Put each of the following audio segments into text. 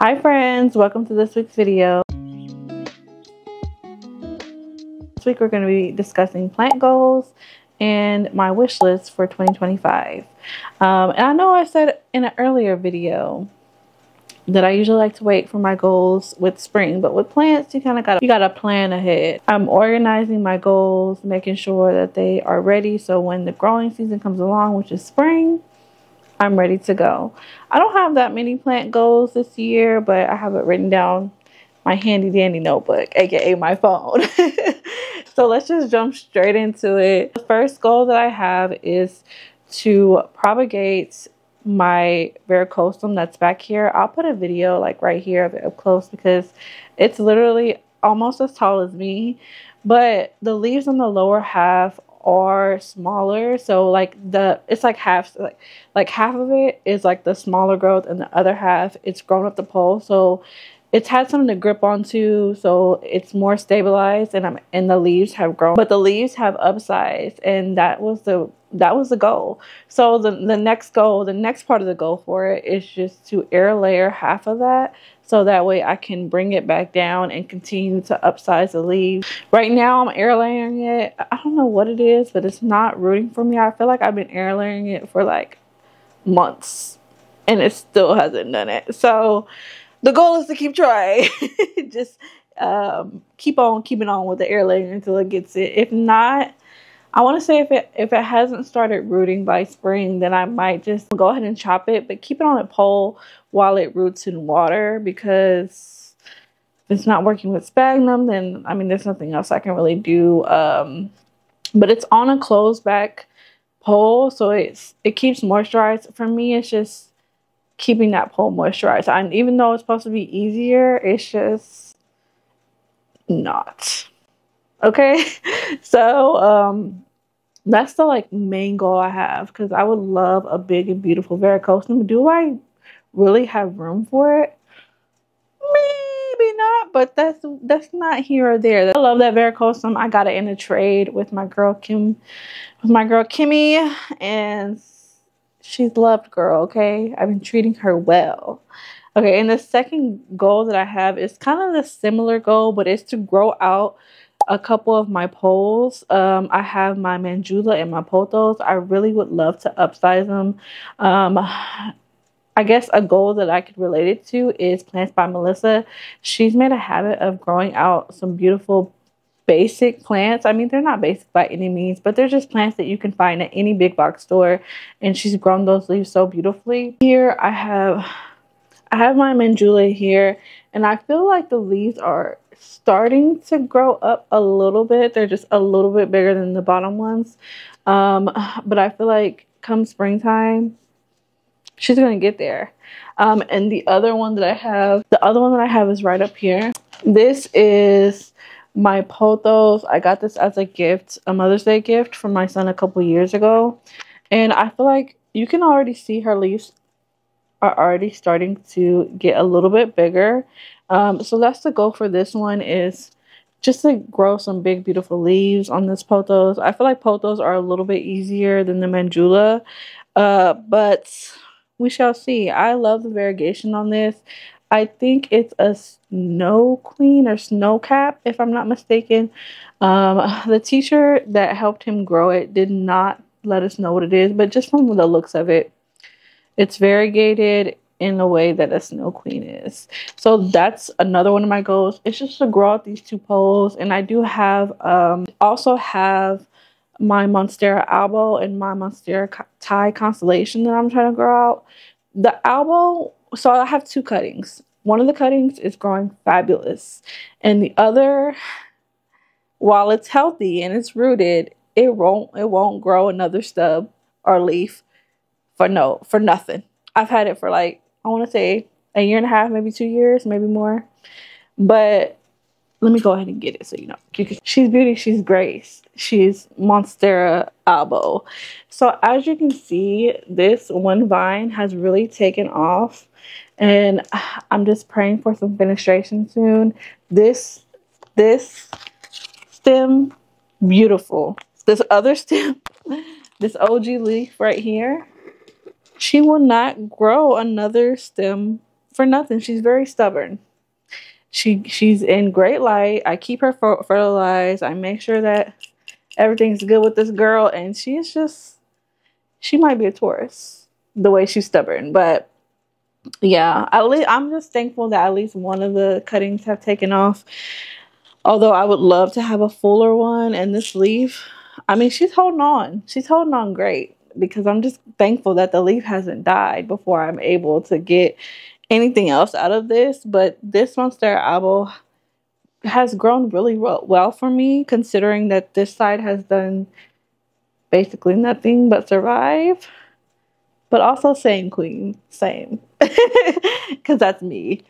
Hi friends, welcome to this week's video. This week we're going to be discussing plant goals and my wish list for 2025. And I know I said in an earlier video that I usually like to wait for my goals with spring, but with plants you kind of gotta plan ahead. I'm organizing my goals, making sure that they are ready so when the growing season comes along, which is spring, I'm ready to go. I don't have that many plant goals this year, but I have it written down my handy dandy notebook, aka my phone. So let's just jump straight into it. The first goal that I have is to propagate my varicosum that's back here. I'll put a video like right here of it up close because it's literally almost as tall as me, but the leaves on the lower half are smaller, so like it's like half, like half of it is like the smaller growth and the other half it's grown up the pole, so it's had something to grip onto, so it's more stabilized, and the leaves have grown, but the leaves have upsized, and that was the goal. So the next part of the goal for it is just to air layer half of that, so that way I can bring it back down and continue to upsize the leaves. Right now I'm air layering it. I don't know what it is, but it's not rooting for me. I feel like I've been air layering it for like months and it still hasn't done it. So the goal is to keep trying. Just keep on keeping on with the air layering until it gets it. If not, I want to say if it hasn't started rooting by spring, then I might just go ahead and chop it, but keep it on a pole while it roots in water, because if it's not working with sphagnum, then I mean there's nothing else I can really do. But it's on a closed back pole, so it keeps moisturized. For me, it's just keeping that pole moisturized. And even though it's supposed to be easier, it's just not. Okay, so that's the like main goal I have, because I would love a big and beautiful varicosum. Do I really have room for it? Maybe not, but that's not here or there. I love that varicosum. I got it in a trade with my girl Kimmy, and she's loved girl. Okay, I've been treating her well. Okay, and the second goal that I have is kind of the similar goal, but it's to grow out a couple of my poles. I have my Mandula and my pothos. I really would love to upsize them. I guess a goal that I could relate it to is Plants by Melissa. She's made a habit of growing out some beautiful basic plants. I mean, they're not basic by any means, but they're just plants that you can find at any big box store, and she's grown those leaves so beautifully. Here I have my Mandula here, and I feel like the leaves are starting to grow up a little bit. They're just a little bit bigger than the bottom ones, but I feel like come springtime she's gonna get there. And the other one that I have is right up here. This is my pothos. I got this as a gift, a Mother's Day gift from my son a couple years ago, and I feel like you can already see her leaves are already starting to get a little bit bigger. So that's the goal for this one, is just to grow some big beautiful leaves on this pothos. I feel like pothos are a little bit easier than the Mandula, but we shall see. I love the variegation on this. I think it's a snow queen or snow cap, if I'm not mistaken. The teacher that helped him grow it did not let us know what it is, but just from the looks of it, it's variegated in the way that a snow queen is. So that's another one of my goals. It's just to grow out these two poles. And I do have also have my Monstera albo and my Monstera Thai constellation that I'm trying to grow out. The albo, so I have two cuttings. One of the cuttings is growing fabulous, and the other, while it's healthy and it's rooted, it won't grow another stub or leaf for nothing. I've had it for like, I want to say a year and a half, maybe 2 years, maybe more. But let me go ahead and get it so you know. She's beauty, she's grace. She's Monstera albo. So as you can see, this one vine has really taken off, and I'm just praying for some fenestration soon. This stem, beautiful. This other stem, this OG leaf right here, she will not grow another stem for nothing. She's very stubborn. She's in great light. I keep her fertilized. I make sure that everything's good with this girl, and she might be a Taurus the way she's stubborn. But yeah, at least I'm just thankful that at least one of the cuttings have taken off. Although I would love to have a fuller one. And this leaf, I mean, she's holding on. She's holding on great, because I'm just thankful that the leaf hasn't died before I'm able to get anything else out of this. But this Monstera abo has grown really well for me, considering that this side has done basically nothing but survive. But also same, queen, same, because that's me.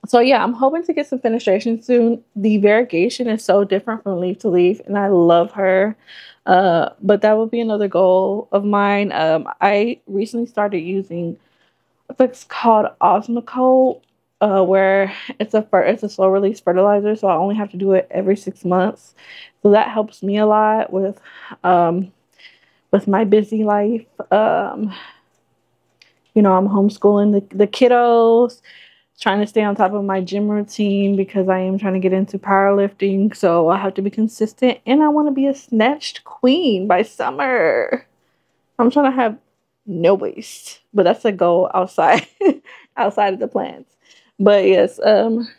So yeah, I'm hoping to get some fenestration soon. The variegation is so different from leaf to leaf, and I love her. But that would be another goal of mine. I recently started using what's called Osmocote, where it's a slow release fertilizer, so I only have to do it every 6 months. So that helps me a lot with my busy life. You know, I'm homeschooling the kiddos, trying to stay on top of my gym routine because I am trying to get into powerlifting. So I have to be consistent, and I want to be a snatched queen by summer. I'm trying to have no waste, but that's a goal outside outside of the plans. But yes,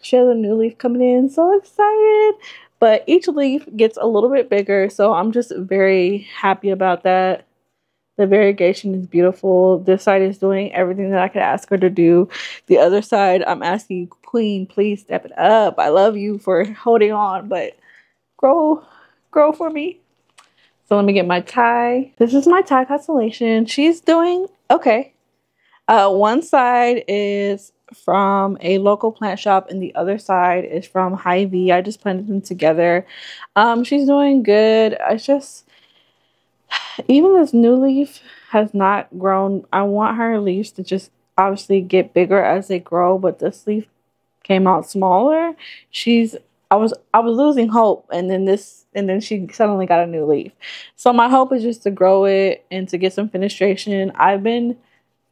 she has a new leaf coming in. So excited. But each leaf gets a little bit bigger, so I'm just very happy about that. The variegation is beautiful. This side is doing everything that I could ask her to do. The other side, I'm asking, queen, please step it up. I love you for holding on, but grow for me. So let me get my tie. This is my tie constellation. She's doing okay. One side is from a local plant shop, and the other side is from Hy-Vee. I just planted them together. She's doing good. Even this new leaf has not grown. I want her leaves to just obviously get bigger as they grow, but this leaf came out smaller. I was losing hope, and then she suddenly got a new leaf. So my hope is just to grow it and to get some fenestration. I've been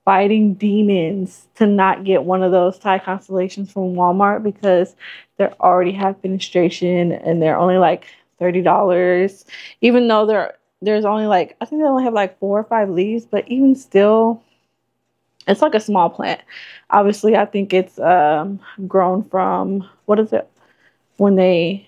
fighting demons to not get one of those tie constellations from Walmart, because they already have fenestration and they're only like $30. Even though there's only like, I think they only have like 4 or 5 leaves, but even still, it's like a small plant. Obviously, I think it's grown from, what is it, when they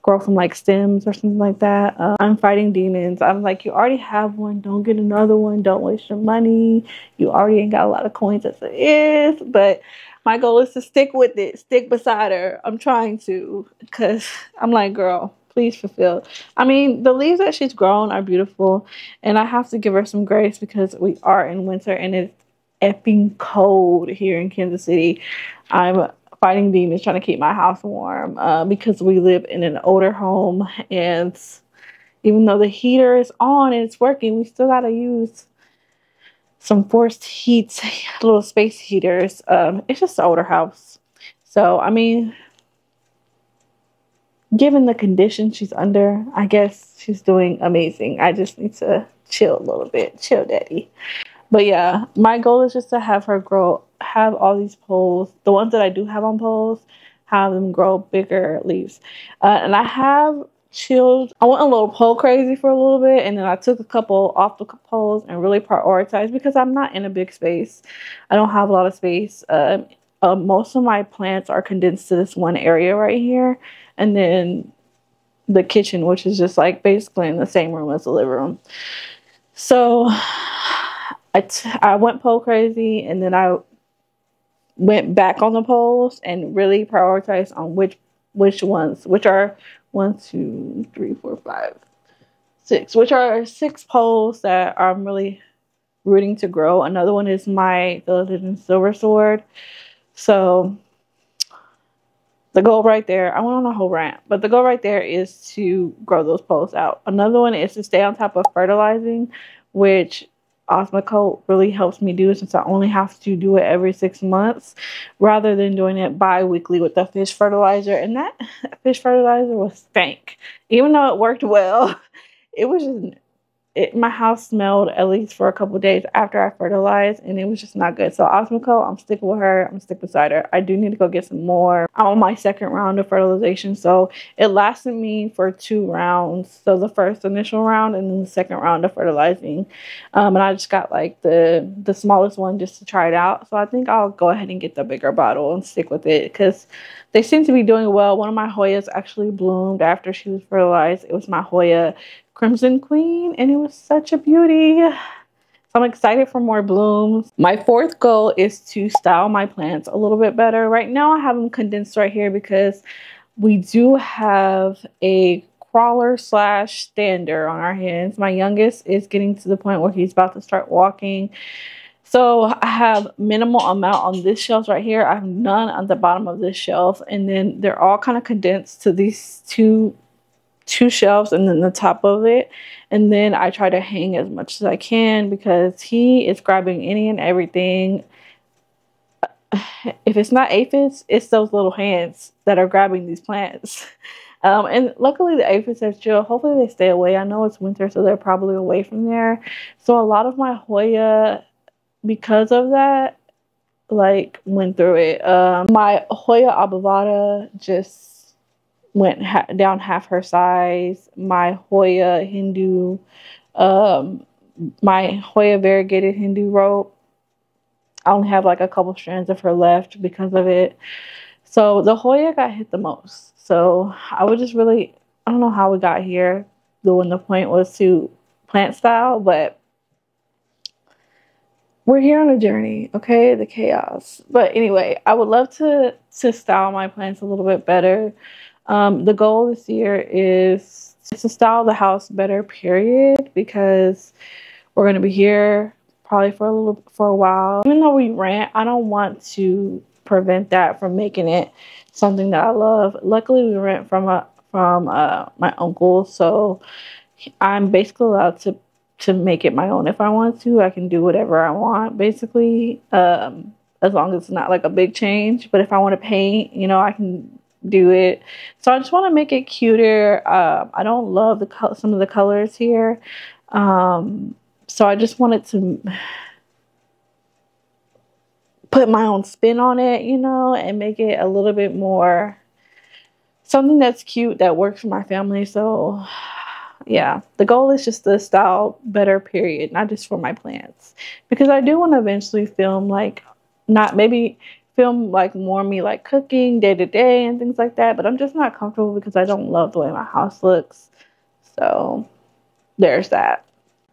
grow from like stems or something like that. I'm fighting demons. I'm like, you already have one, don't get another one, don't waste your money. You already ain't got a lot of coins as it is. But my goal is to stick with it, stick beside her. I'm trying to, because I'm like, girl, please fulfill. I mean, the leaves that she's grown are beautiful, and I have to give her some grace because we are in winter and it's effing cold here in Kansas City. I'm fighting demons trying to keep my house warm because we live in an older home, and even though the heater is on and it's working, we still gotta use some forced heat, little space heaters. It's just an older house. So, I mean, given the condition she's under, I guess she's doing amazing. I just need to chill a little bit. Chill, daddy. But yeah, my goal is just to have her have all these poles, the ones that I do have on poles, have them grow bigger leaves. And I have chilled. I went a little pole crazy for a little bit, and then I took a couple off the poles and really prioritized, because I'm not in a big space. I don't have a lot of space. Most of my plants are condensed to this one area right here, and then the kitchen, which is just like basically in the same room as the living room. So I went pole crazy, and then I went back on the poles and really prioritized on which ones, which are 1, 2, 3, 4, 5, 6, which are 6 poles that I'm really rooting to grow. Another one is my Village and Silver Sword. So the goal right there, I went on a whole rant, but the goal right there is to grow those poles out. Another one is to stay on top of fertilizing, which Osmocote really helps me do, since I only have to do it every 6 months rather than doing it bi-weekly with the fish fertilizer. And that fish fertilizer was stank. Even though it worked well, it was just my house smelled at least for a couple of days after I fertilized, and it was just not good. So Osmoco, I'm sticking with her. I'm sticking beside her. I do need to go get some more. I'm on my second round of fertilization, so it lasted me for 2 rounds. So the first initial round and then the second round of fertilizing. And I just got like the smallest one just to try it out. So I think I'll go ahead and get the bigger bottle and stick with it because they seem to be doing well. One of my Hoyas actually bloomed after she was fertilized. It was my Hoya Crimson Queen, and it was such a beauty. So I'm excited for more blooms. My fourth goal is to style my plants a little bit better. Right now I have them condensed right here because we do have a crawler slash stander on our hands. My youngest is getting to the point where he's about to start walking. So I have minimal amount on this shelf right here. I have none on the bottom of this shelf. And then they're all kind of condensed to these two shelves and then the top of it. And then I try to hang as much as I can because he is grabbing any and everything. If it's not aphids, it's those little hands that are grabbing these plants. And luckily the aphids are chill. Hopefully they stay away. I know it's winter, so they're probably away from there. So a lot of my Hoya, because of that, like went through it. My Hoya Abhavada just went down half her size. My Hoya Hindu, my Hoya variegated Hindu rope, I only have like a couple strands of her left because of it. So the Hoya got hit the most. So I would just really, I don't know how we got here when the point was to plant style, but we're here on a journey, okay? The chaos. But anyway, I would love to style my plants a little bit better. The goal this year is to style the house better, period, because we're going to be here probably for a while. Even though we rent, I don't want to prevent that from making it something that I love. Luckily, we rent from my uncle, so I'm basically allowed to make it my own if I want to. I can do whatever I want, basically, as long as it's not like a big change. But if I want to paint, you know, I can do it. So I just want to make it cuter. I don't love some of the colors here, so I just wanted to put my own spin on it, you know, and make it a little bit more something that's cute that works for my family. So yeah, the goal is just to style better, period, not just for my plants, because I do want to eventually film like more me like cooking day to day and things like that, but I'm just not comfortable because I don't love the way my house looks. So there's that.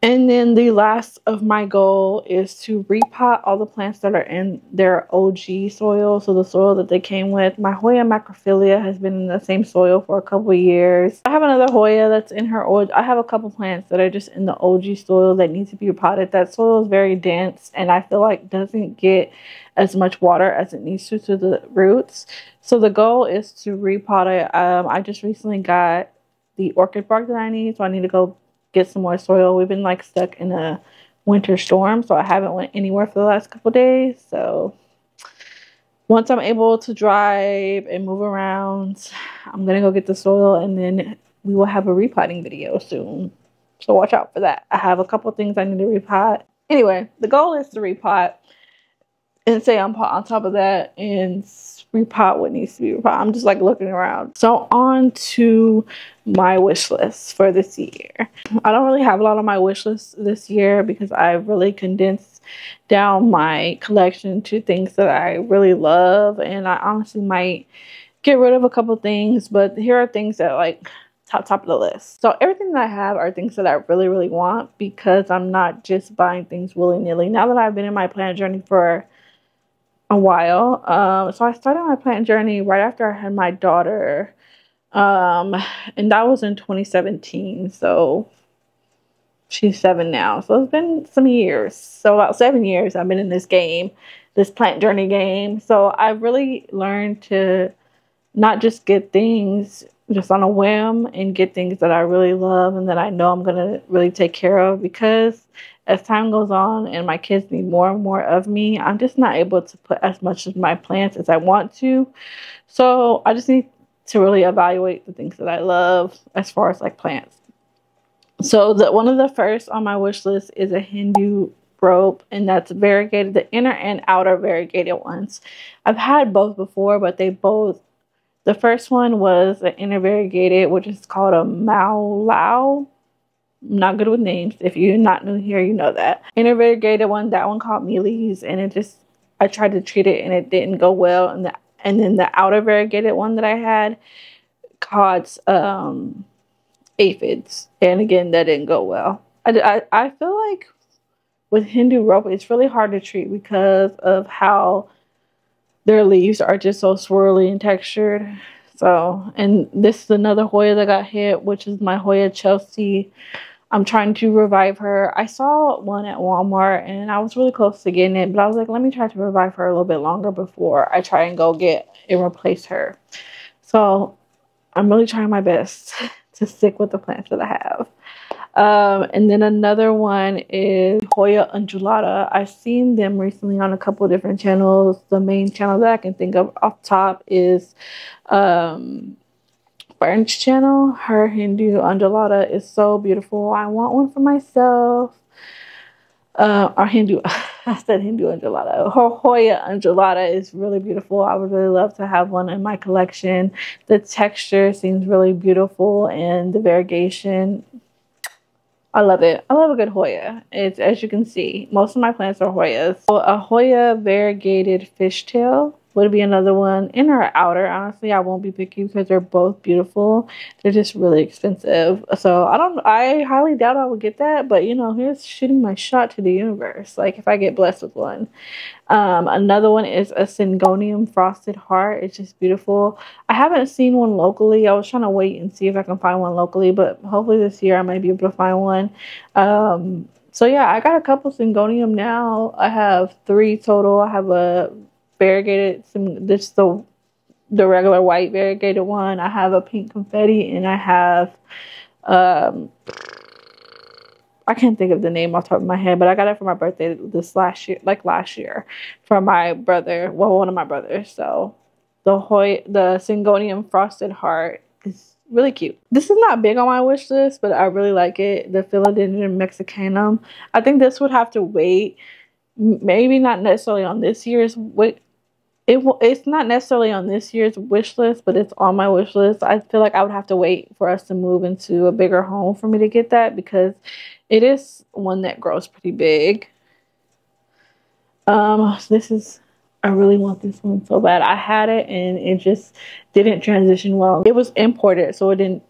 And then the last of my goal is to repot all the plants that are in their OG soil. So the soil that they came with. My Hoya macrophylla has been in the same soil for a couple of years. I have another Hoya that's in her old. I have a couple plants that are just in the OG soil that need to be repotted. That soil is very dense and I feel like doesn't get as much water as it needs to the roots. So the goal is to repot it. I just recently got the orchid bark that I need, so I need to go get some more soil. We've been like stuck in a winter storm, so I haven't went anywhere for the last couple days. So once I'm able to drive and move around, I'm gonna go get the soil, and then we will have a repotting video soon. So watch out for that. I have a couple things I need to repot. Anyway, the goal is to repot and say I'm on top of that and repot what needs to be repotted. I'm just like looking around. So on to my wish list for this year. I don't really have a lot on my wish list this year because I've really condensed down my collection to things that I really love, and I honestly might get rid of a couple things, but here are things that like top of the list. So everything that I have are things that I really, really want because I'm not just buying things willy-nilly. Now that I've been in my plant journey for a while, so I started my plant journey right after I had my daughter, and that was in 2017. So she's 7 now, so it's been some years. So about 7 years I've been in this game, this plant journey game. So I've really learned to not just get things just on a whim and get things that I really love and that I know I'm going to really take care of, because as time goes on and my kids need more and more of me, I'm just not able to put as much of my plants as I want to. So I just need to really evaluate the things that I love as far as like plants. So one of the first on my wish list is a Hindu rope, and that's variegated, the inner and outer variegated ones. I've had both before, but they both, the first one was an inner variegated, which is called a Mao Lao. I'm not good with names. If you're not new here, you know that. Inner variegated one, that one called mealies, and it just, I tried to treat it and it didn't go well. And then the outer variegated one that I had caught aphids, and again that didn't go well. I feel like with Hindu rope it's really hard to treat because of how their leaves are just so swirly and textured. So, and this is another Hoya that got hit, which is my Hoya Chelsea. I'm trying to revive her. I saw one at Walmart and I was really close to getting it, but I was like, let me try to revive her a little bit longer before I try and go get and replace her. So I'm really trying my best to stick with the plants that I have. And then another one is Hoya undulata. I've seen them recently on a couple of different channels. The main channel that I can think of off top is Fern's channel. Her Hindu undulata is so beautiful. I want one for myself. Or Hindu, I said Hindu undulata. Her Hoya undulata is really beautiful. I would really love to have one in my collection. The texture seems really beautiful, and the variegation, I love it. I love a good Hoya. It's, as you can see, most of my plants are Hoyas. So a Hoya variegated fishtail would be another one. Inner or outer, honestly, I won't be picky because they're both beautiful. They're just really expensive. So I highly doubt I would get that, but you know, here's shooting my shot to the universe. Like if I get blessed with one. Another one is a Syngonium frosted heart. It's just beautiful. I haven't seen one locally. I was trying to wait and see if I can find one locally, but hopefully this year I might be able to find one. So yeah, I got a couple Syngonium now. I have 3 total. I have a variegated, this the regular white variegated one. I have a pink confetti, and I have I can't think of the name off the top of my head, but I got it for my birthday this last year from my brother, well, one of my brothers. So the Syngonium frosted heart is really cute. This is not big on my wish list, but I really like it. The Philodendron mexicanum. I think this would have to wait. Maybe not necessarily on this year's it's not necessarily on this year's wish list, but it's on my wish list. I feel like I would have to wait for us to move into a bigger home for me to get that, because it is one that grows pretty big. This is, I really want this one so bad. I had it and it just didn't transition well. It was imported, so it didn't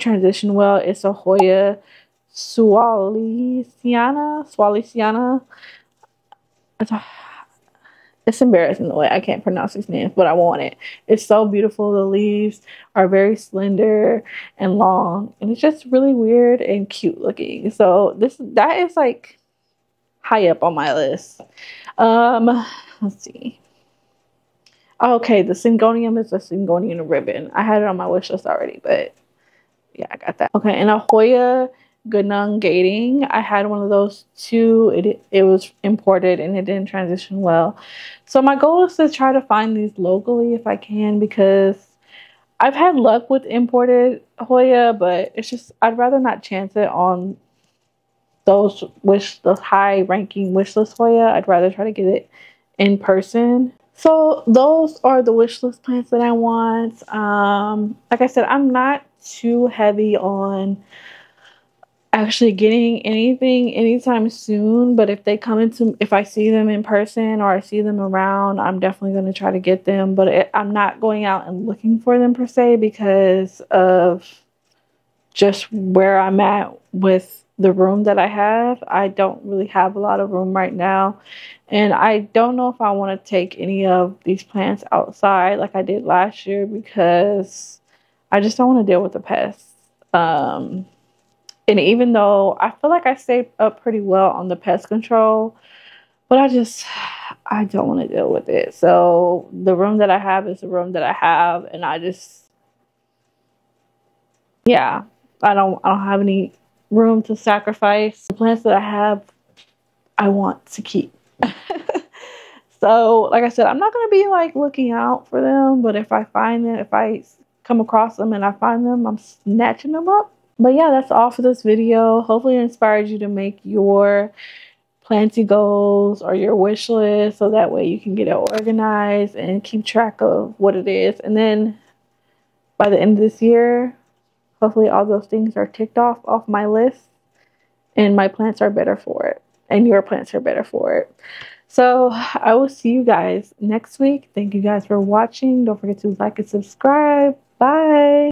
transition well. It's a Hoya Swaliciana. It's embarrassing the way I can't pronounce these names, but I want it. It's so beautiful. The leaves are very slender and long, and it's just really weird and cute looking. So that is like high up on my list. Let's see. Okay, the Syngonium is a Syngonian ribbon. I had it on my wish list already, but yeah, I got that. Okay, and a Hoya Gunung Gating. I had one of those too. It was imported and it didn't transition well. So my goal is to try to find these locally if I can, because I've had luck with imported Hoya, but it's just, I'd rather not chance it on those high ranking wish list Hoya. I'd rather try to get it in person. So those are the wish list plants that I want. Like I said, I'm not too heavy on actually getting anything anytime soon, but if I see them in person or I see them around, I'm definitely going to try to get them. But I'm not going out and looking for them per se, because of just where I'm at with the room that I have. I don't really have a lot of room right now, and I don't know if I want to take any of these plants outside like I did last year, because I just don't want to deal with the pests. And even though I feel like I stayed up pretty well on the pest control, but I don't want to deal with it. So the room that I have is the room that I have, and yeah, I don't have any room to sacrifice. The plants that I have, I want to keep. So like I said, I'm not going to be like looking out for them, but if I come across them and I find them, I'm snatching them up But yeah, that's all for this video. Hopefully it inspired you to make your planty goals or your wish list, so that way you can get it organized and keep track of what it is. And then by the end of this year, hopefully all those things are ticked off my list, and my plants are better for it, and your plants are better for it. So I will see you guys next week. Thank you guys for watching. Don't forget to like and subscribe. Bye.